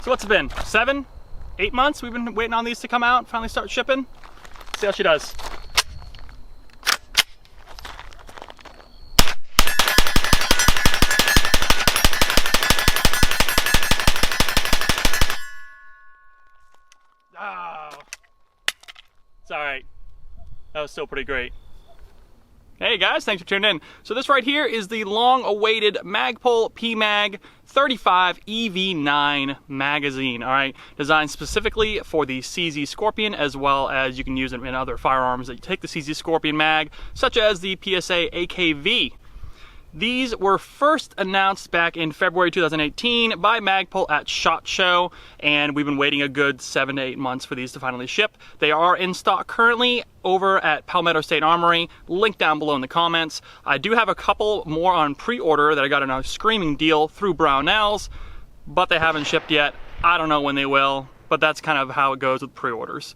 So what's it been? 7, 8 months we've been waiting on these to come out, finally start shipping. See how she does. Oh, it's all right. That was still pretty great. Hey guys, thanks for tuning in. So this right here is the long-awaited Magpul PMAG 35 EV9 magazine, all right? Designed specifically for the CZ Scorpion, as well as you can use it in other firearms that take the CZ Scorpion mag, such as the PSA AKV. These were first announced back in February 2018 by Magpul at SHOT Show, and we've been waiting a good 7 to 8 months for these to finally ship. They are in stock currently over at Palmetto State Armory, link down below in the comments. I do have a couple more on pre-order that I got in a screaming deal through Brownells, but they haven't shipped yet. I don't know when they will, but that's kind of how it goes with pre-orders.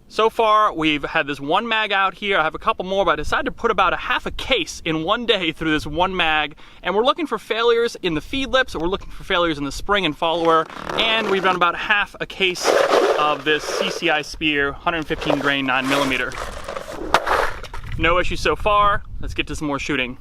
So far, we've had this one mag out here. I have a couple more, but I decided to put about a half a case in one day through this one mag. And we're looking for failures in the feed lips, we're looking for failures in the spring and follower, and we've done about half a case of this CCI Spear 115 grain 9mm. No issues so far. Let's get to some more shooting.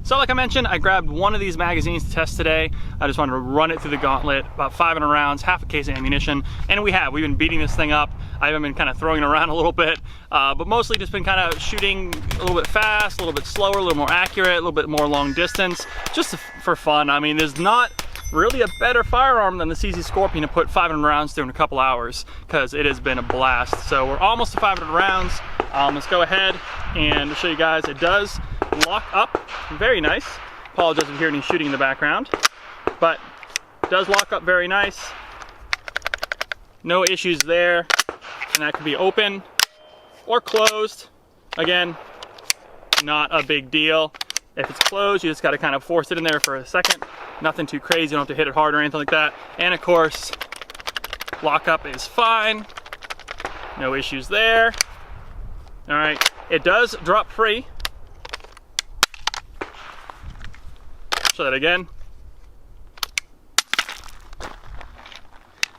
So like I mentioned, I grabbed one of these magazines to test today. I just wanted to run it through the gauntlet, about 500 rounds, half a case of ammunition, and we've been beating this thing up. I haven't been kind of throwing it around a little bit, but mostly just been kind of shooting a little bit fast, a little bit slower, a little more accurate, a little bit more long distance, just for fun. I mean, there's not really a better firearm than the CZ Scorpion to put 500 rounds through in a couple hours, because it has been a blast. So we're almost to 500 rounds. Let's go ahead and show you guys. It does lock up very nice. Apologize if you hear any shooting in the background, but it does lock up very nice. No issues there, and that can be open or closed. Again, not a big deal. If it's closed, you just got to kind of force it in there for a second. Nothing too crazy, you don't have to hit it hard or anything like that. And of course, lockup is fine. No issues there. All right, it does drop free. Show that again.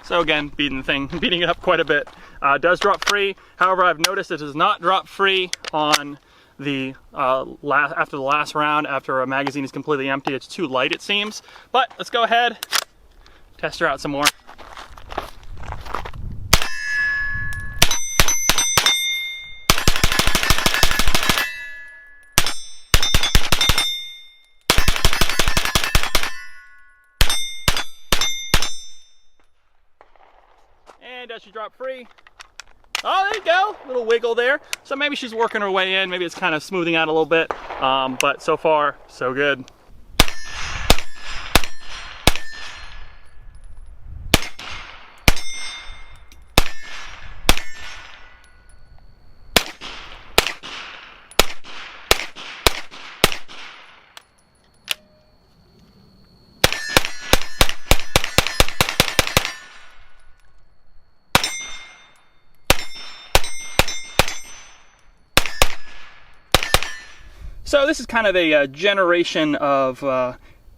So again, beating it up quite a bit. It does drop free. However, I've noticed it does not drop free on the after the last round, after a magazine is completely empty. It's too light, it seems. But let's go ahead, test her out some more. And does she drop free? Oh, there you go, little wiggle there. So maybe she's working her way in, maybe it's kind of smoothing out a little bit, but so far, so good. So this is kind of a generation of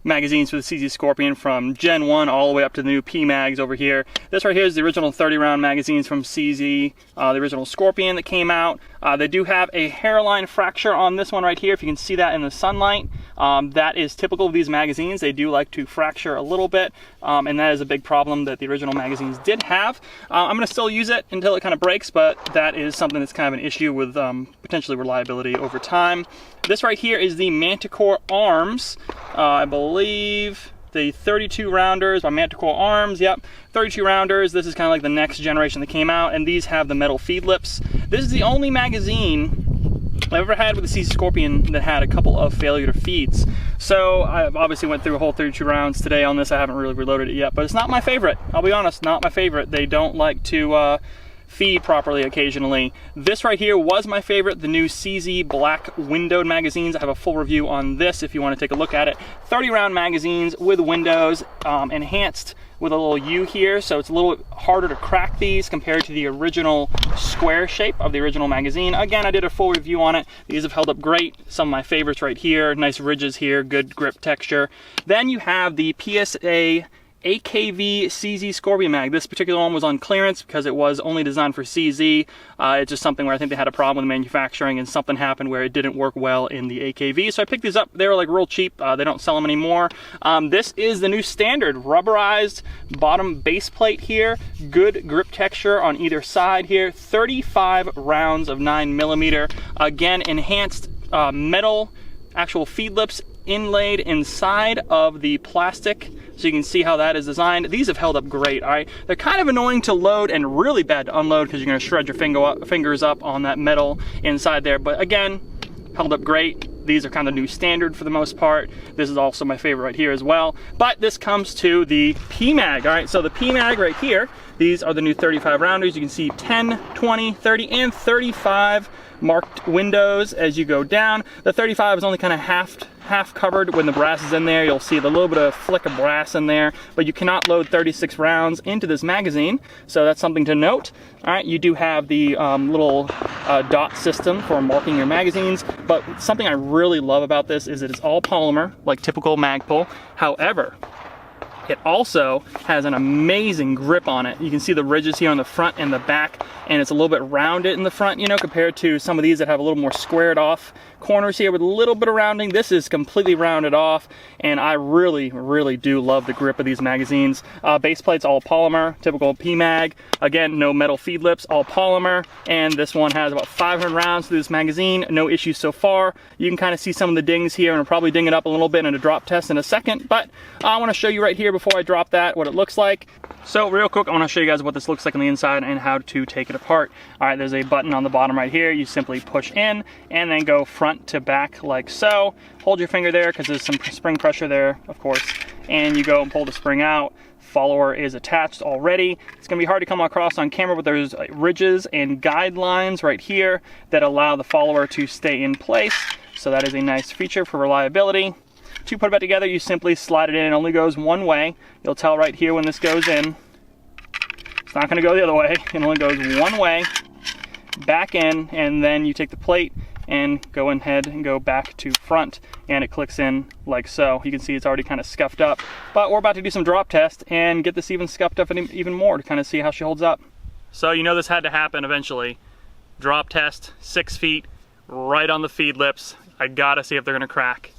magazines for the CZ Scorpion, from Gen 1 all the way up to the new PMAGs over here. This right here is the original 30-round magazines from CZ, the original Scorpion that came out. They do have a hairline fracture on this one right here, if you can see that in the sunlight. That is typical of these magazines. They do like to fracture a little bit, and that is a big problem that the original magazines did have. I'm going to still use it until it kind of breaks, but that is something that's kind of an issue with potentially reliability over time. This right here is the Manticore Arms. I believe the 32 rounders by Manticore Arms. Yep, 32 rounders. This is kind of like the next generation that came out, and these have the metal feed lips. This is the only magazine I've ever had with the CZ Scorpion that had a couple of failure feeds. So I obviously went through a whole 32 rounds today on this. I haven't really reloaded it yet, but it's not my favorite. I'll be honest, not my favorite. They don't like to feed properly occasionally. This right here was my favorite, the new CZ black windowed magazines. I have a full review on this if you want to take a look at it. 30 round magazines with windows, enhanced with a little U here, so it's a little harder to crack these compared to the original square shape of the original magazine. Again, I did a full review on it. These have held up great. Some of my favorites right here, nice ridges here, good grip texture. Then you have the PSA AKV CZ Scorpion mag. This particular one was on clearance because it was only designed for CZ. It's just something where I think they had a problem with manufacturing and something happened where it didn't work well in the AKV. So I picked these up. They were like real cheap. They don't sell them anymore. This is the new standard rubberized bottom base plate here. Good grip texture on either side here. 35 rounds of 9mm. Again, enhanced metal actual feed lips inlaid inside of the plastic, so you can see how that is designed. These have held up great, all right? They're kind of annoying to load and really bad to unload because you're gonna shred your fingers up on that metal inside there, but again, held up great. These are kind of new standard for the most part. This is also my favorite right here as well. But this comes to the PMAG, all right? So the PMAG right here, these are the new 35 rounders. You can see 10, 20, 30, and 35 marked windows as you go down. The 35 is only kind of half covered when the brass is in there. You'll see the little bit of flick of brass in there, but you cannot load 36 rounds into this magazine, so that's something to note. All right, you do have the little dot system for marking your magazines, but something I really love about this is that it's all polymer, like typical Magpul. However, it also has an amazing grip on it. You can see the ridges here on the front and the back, and it's a little bit rounded in the front, you know, compared to some of these that have a little more squared off corners here with a little bit of rounding. This is completely rounded off, and I really, really do love the grip of these magazines. Base plate's all polymer, typical PMAG. Again, no metal feed lips, all polymer, and this one has about 500 rounds through this magazine. No issues so far. You can kind of see some of the dings here, and I'll probably ding it up a little bit in a drop test in a second, but I want to show you right here before I drop that what it looks like. So real quick, I want to show you guys what this looks like on the inside and how to take it apart. All right, there's a button on the bottom right here. You simply push in and then go front to back like so. Hold your finger there because there's some spring pressure there, of course, and you go and pull the spring out. Follower is attached already. It's gonna be hard to come across on camera, but there's ridges and guidelines right here that allow the follower to stay in place. So that is a nice feature for reliability. To put it back together, you simply slide it in. It only goes one way. You'll tell right here when this goes in. It's not gonna go the other way. It only goes one way, back in, and then you take the plate and go ahead and go back to front, and it clicks in like so. You can see it's already kind of scuffed up, but we're about to do some drop test and get this even scuffed up and even more to kind of see how she holds up. So you know this had to happen eventually. Drop test, 6 feet, right on the feed lips. I gotta see if they're gonna crack.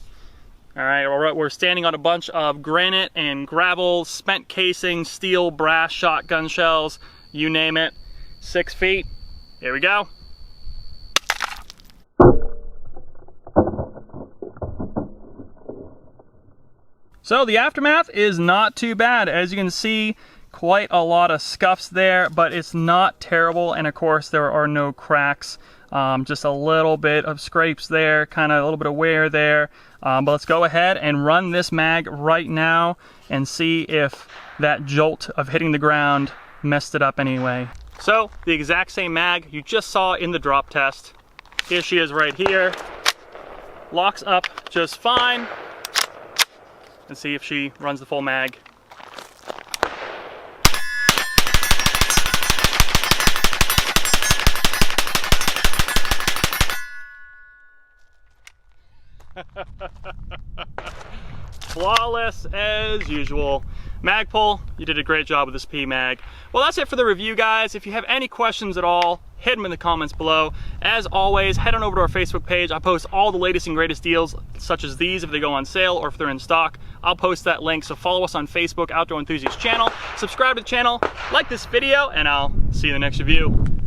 All right, we're standing on a bunch of granite and gravel, spent casing, steel, brass, shotgun shells, you name it. 6 feet, here we go. So the aftermath is not too bad. As you can see, quite a lot of scuffs there, but it's not terrible. And of course, there are no cracks. Just a little bit of scrapes there, kind of a little bit of wear there. But let's go ahead and run this mag right now and see if that jolt of hitting the ground messed it up anyway. So the exact same mag you just saw in the drop test. Here she is right here. Locks up just fine. Let's see if she runs the full mag. Flawless as usual. Magpul, you did a great job with this PMAG. Well, that's it for the review, guys. If you have any questions at all, hit them in the comments below. As always, head on over to our Facebook page. I post all the latest and greatest deals, such as these if they go on sale or if they're in stock. I'll post that link, so follow us on Facebook, Outdoor Enthusiast channel. Subscribe to the channel, like this video, and I'll see you in the next review.